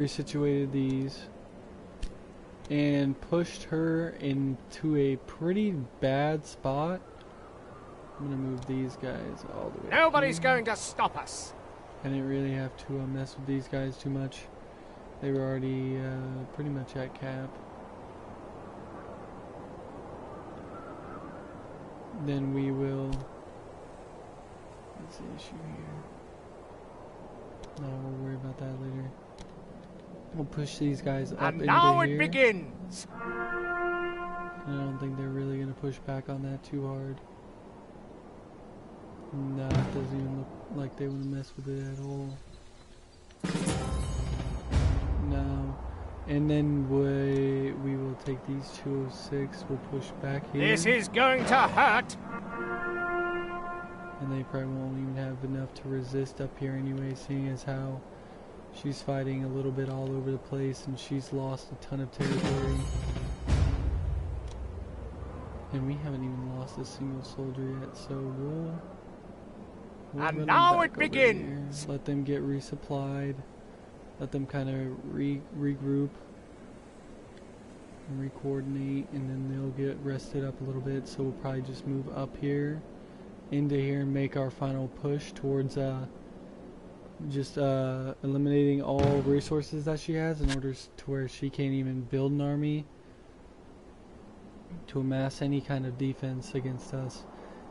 resituated these and pushed her into a pretty bad spot. I'm gonna move these guys all the way. Nobody's going to stop us. I didn't really have to mess with these guys too much. They were already pretty much at cap. Then we will. What's the issue here? No, we'll worry about that later. We'll push these guys up into here. And now it begins. I don't think they're really gonna push back on that too hard. No, it doesn't even look like they want to mess with it at all. No. And then we will take these 206, we'll push back here. This is going to hurt. And they probably won't even have enough to resist up here anyway, seeing as how she's fighting a little bit all over the place and she's lost a ton of territory. And we haven't even lost a single soldier yet, so we'll and now it begins. Let them get resupplied. Let them kind of regroup and re-coordinate, and then they'll get rested up a little bit. So we'll probably just move up here into here and make our final push towards just eliminating all resources that she has in order to where she can't even build an army to amass any kind of defense against us.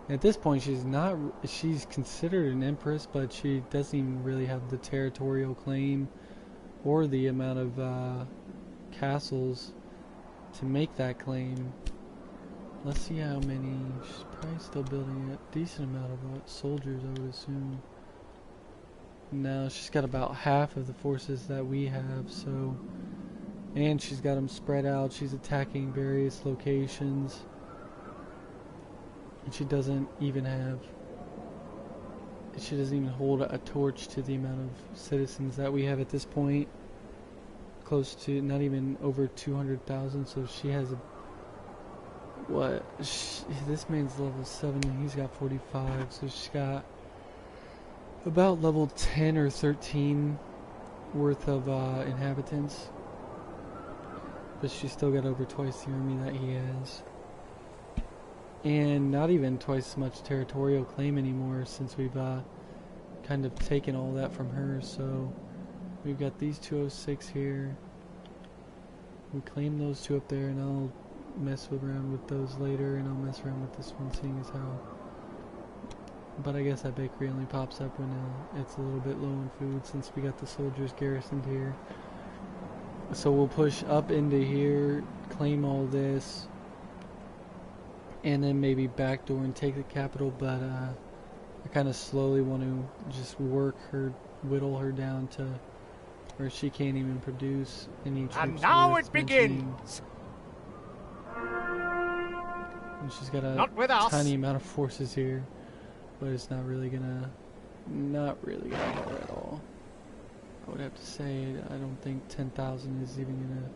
At this point, she's considered an empress, but she doesn't even really have the territorial claim or the amount of castles to make that claim. Let's see how many. She's probably still building a decent amount of soldiers, I would assume. No, she's got about half of the forces that we have, so. And she's got them spread out. She's attacking various locations. And she doesn't even hold a torch to the amount of citizens that we have at this point. Close to, not even over 200,000, so she has this man's level 7 and he's got 45, so she's got about level 10 or 13 worth of inhabitants. But she's still got over twice the army that he has. And not even twice as much territorial claim anymore, since we've kind of taken all that from her. So we've got these 206 here. We claim those two up there, and I'll mess around with those later, and I'll mess around with this one, seeing as how. But I guess that bakery only pops up when it's a little bit low on food, since we got the soldiers garrisoned here. So we'll push up into here, claim all this, and then maybe backdoor and take the capital, but I kind of slowly want to just whittle her down to where she can't even produce any troops. And now it begins. And she's got a tiny amount of forces here, but it's not really gonna matter at all. I would have to say I don't think 10,000 is even gonna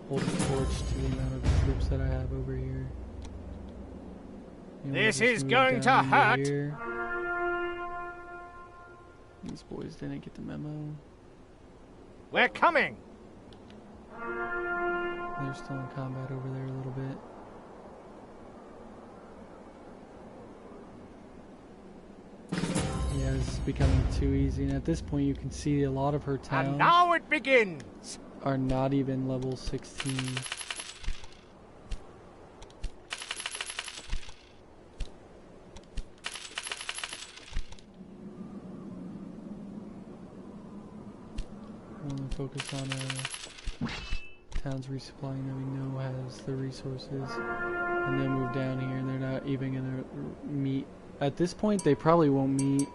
hold a torch to the amount of troops that I have over here. And this is going to hurt. Here. These boys didn't get the memo. We're coming. They're still in combat over there a little bit. Yeah, this is becoming too easy, and at this point you can see a lot of her towns and now it begins. Are not even level 16. I want to focus on towns resupplying that we know has the resources, and then move down here, and they're not even going to meet. At this point, they probably won't meet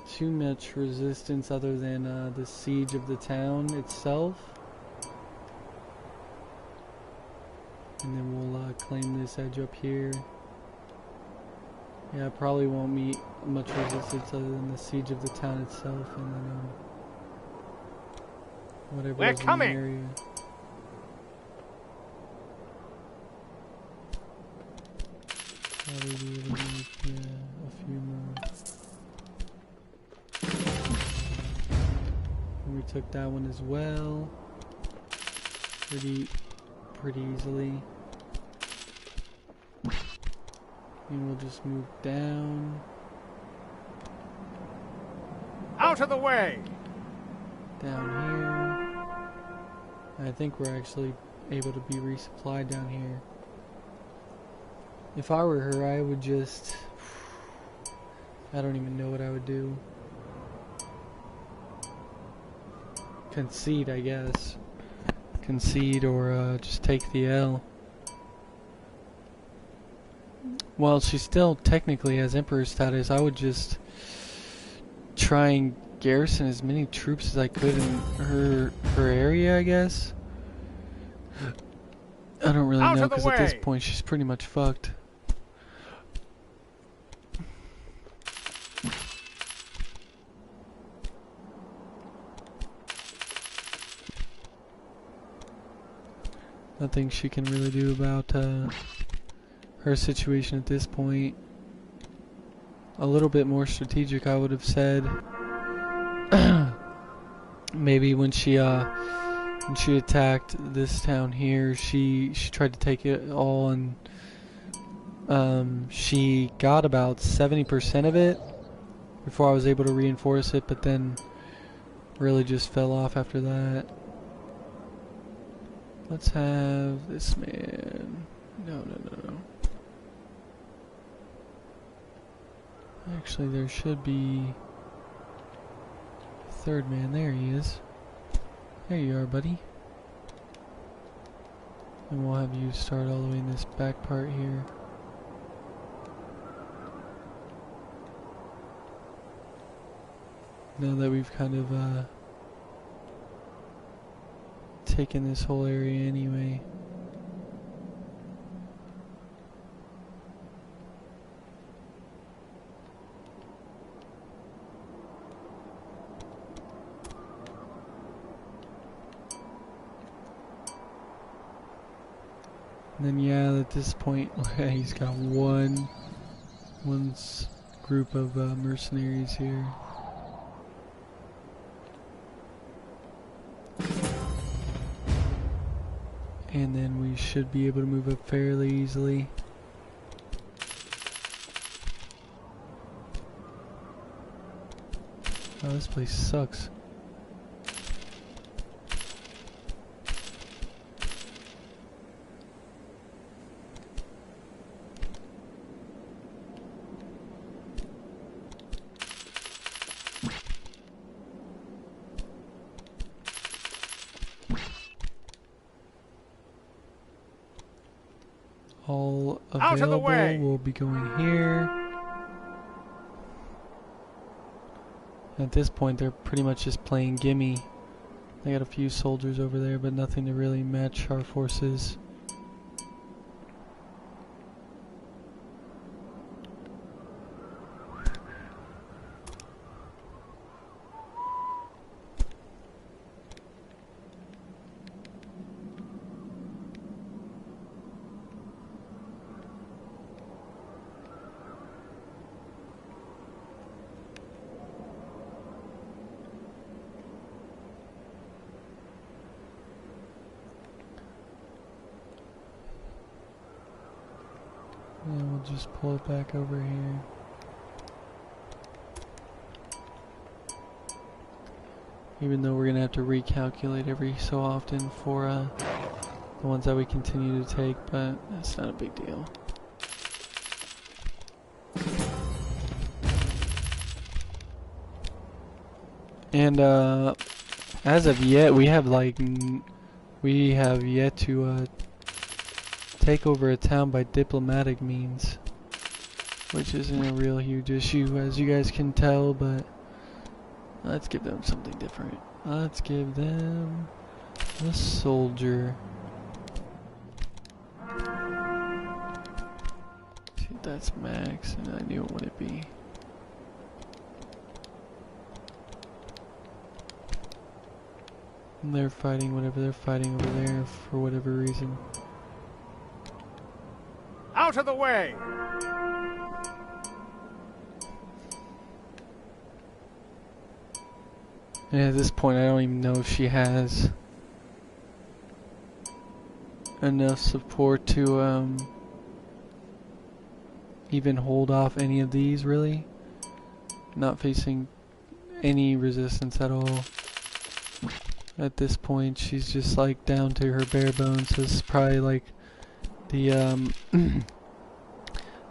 too much resistance other than the siege of the town itself. And then we'll claim this edge up here. Yeah, probably won't meet much resistance other than the siege of the town itself, and then whatever We're is coming. in the area. Probably be able to make a few more. When we took that one as well. Pretty easily. And we'll just move down. Out of the way! Down here. I think we're actually able to be resupplied down here. If I were her, I would just... I don't even know what I would do. Concede, I guess. Concede or just take the L. Well, she still technically has Emperor status. I would just try and garrison as many troops as I could in her area, I guess. I don't really know, because at this point she's pretty much fucked. Nothing she can really do about her situation at this point. A little bit more strategic, I would have said. Maybe when she attacked this town here, she tried to take it all, and she got about 70% of it before I was able to reinforce it, but then really just fell off after that. Let's have this man. No. Actually, there should be a third man. There he is. There you are, buddy. And we'll have you start all the way in this back part here. Now that we've kind of taken this whole area anyway. And then yeah, at this point he's got one group of mercenaries here. And then we should be able to move up fairly easily. Oh, this place sucks. All available will be going here. At this point, they're pretty much just playing gimme. They got a few soldiers over there, but nothing to really match our forces. And we'll just pull it back over here. Even though we're going to have to recalculate every so often for the ones that we continue to take, but that's not a big deal. And as of yet, we have yet to take over a town by diplomatic means, which isn't a real huge issue, as you guys can tell, but let's give them something different. Let's give them a soldier. See, that's max, and I knew it wouldn't be. And they're fighting whatever they're fighting over there for whatever reason. Out of the way! And at this point, I don't even know if she has enough support to even hold off any of these, really. Not facing any resistance at all. At this point, she's just like down to her bare bones. This is probably like the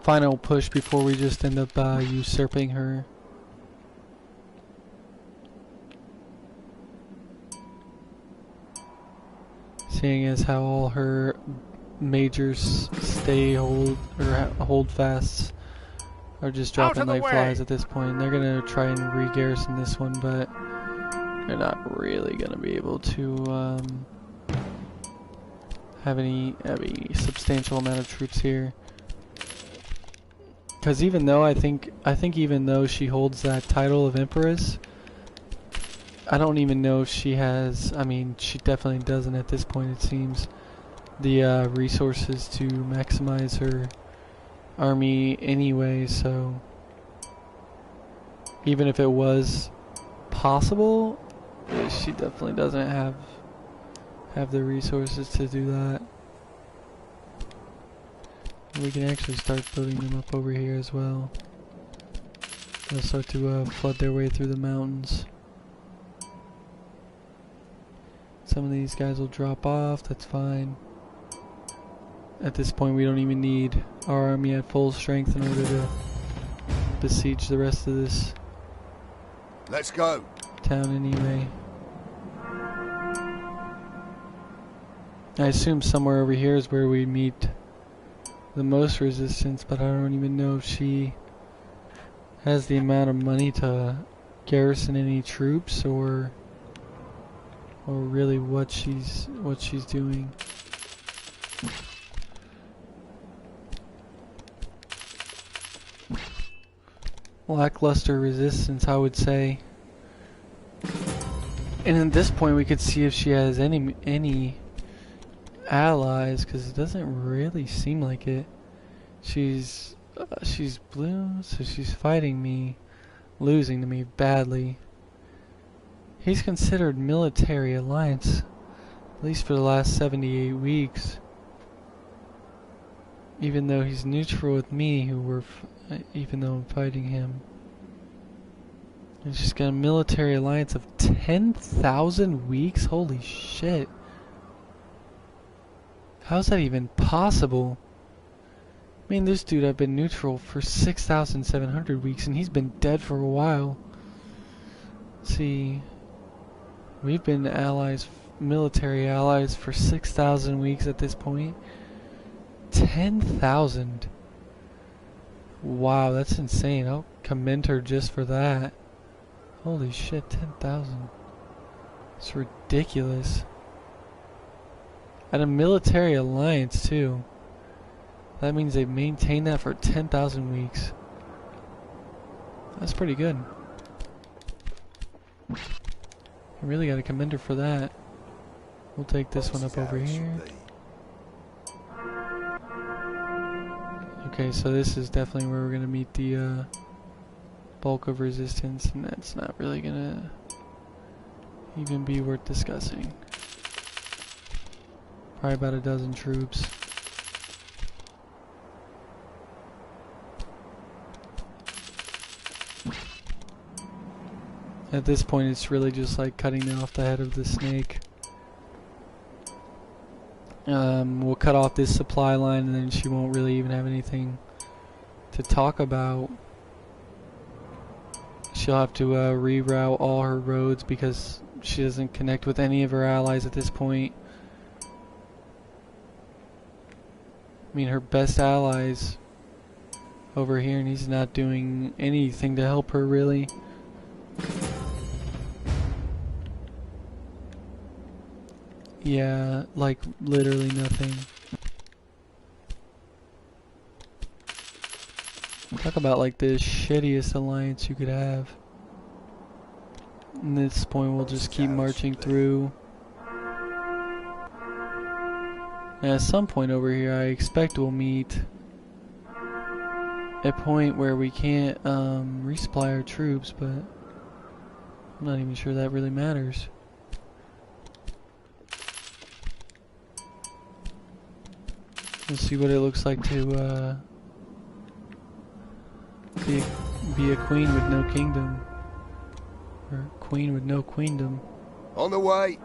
final push before we just end up usurping her. Seeing as how all her majors hold fasts are just dropping like flies at this point. They're gonna try and re-garrison this one, but they're not really gonna be able to have a substantial amount of troops here. Because even though I think even though she holds that title of Empress, I don't even know if she has, I mean, she definitely doesn't at this point, it seems, the resources to maximize her army anyway, so even if it was possible, she definitely doesn't have the resources to do that. We can actually start building them up over here as well. They'll start to flood their way through the mountains. Some of these guys will drop off, that's fine. At this point we don't even need our army at full strength in order to besiege the rest of this Let's go. town anyway. I assume somewhere over here is where we meet the most resistance, but I don't even know if she has the amount of money to garrison any troops or really what she's doing. Lackluster resistance, I would say. And at this point we could see if she has any allies, because it doesn't really seem like it. She's blue, so she's fighting me, losing to me badly. He's considered military alliance, at least for the last 78 weeks. Even though he's neutral with me, even though I'm fighting him. He's just got a military alliance of 10,000 weeks? Holy shit. How's that even possible? I mean, this dude I've been neutral for 6,700 weeks and he's been dead for a while. Let's see. We've been allies, military allies for 6,000 weeks at this point. 10,000. Wow, that's insane. I'll commend her just for that. Holy shit, 10,000. It's ridiculous. And a military alliance too. That means they've maintained that for 10,000 weeks. That's pretty good. I really gotta commend her for that. We'll take this one up over here. Okay, so this is definitely where we're gonna meet the bulk of resistance, and that's not really gonna even be worth discussing. Probably about a dozen troops. At this point it's really just like cutting off the head of the snake. We'll cut off this supply line and then she won't really even have anything to talk about. She'll have to reroute all her roads because she doesn't connect with any of her allies at this point. I mean, her best allies over here, and he's not doing anything to help her really. Yeah, like literally nothing. Talk about like the shittiest alliance you could have. At this point we'll just keep marching through. And at some point over here I expect we'll meet a point where we can't resupply our troops, but I'm not even sure that really matters. Let's see what it looks like to be a queen with no kingdom. Or queen with no queendom. On the way.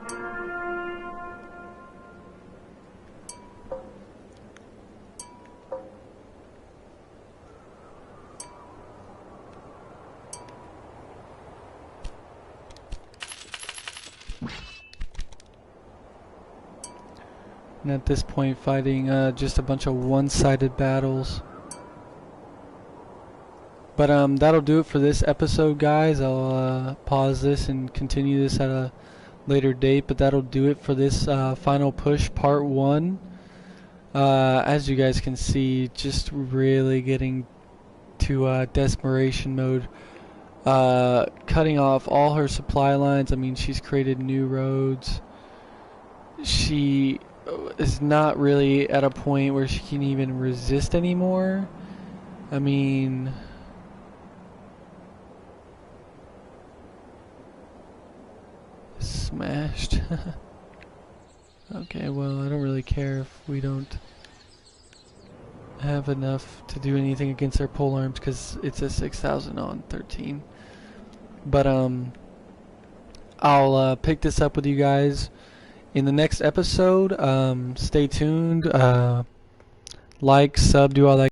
And at this point fighting just a bunch of one-sided battles. But that'll do it for this episode, guys. I'll pause this and continue this at a later date, but that'll do it for this final push part 1. As you guys can see, just really getting to desperation mode. Cutting off all her supply lines. I mean, she's created new roads. She is not really at a point where she can even resist anymore. I mean, smashed. Okay, well, I don't really care if we don't have enough to do anything against their pole arms, because it's a 6,000 on 13. But I'll pick this up with you guys in the next episode. Stay tuned. Like, sub, do all that.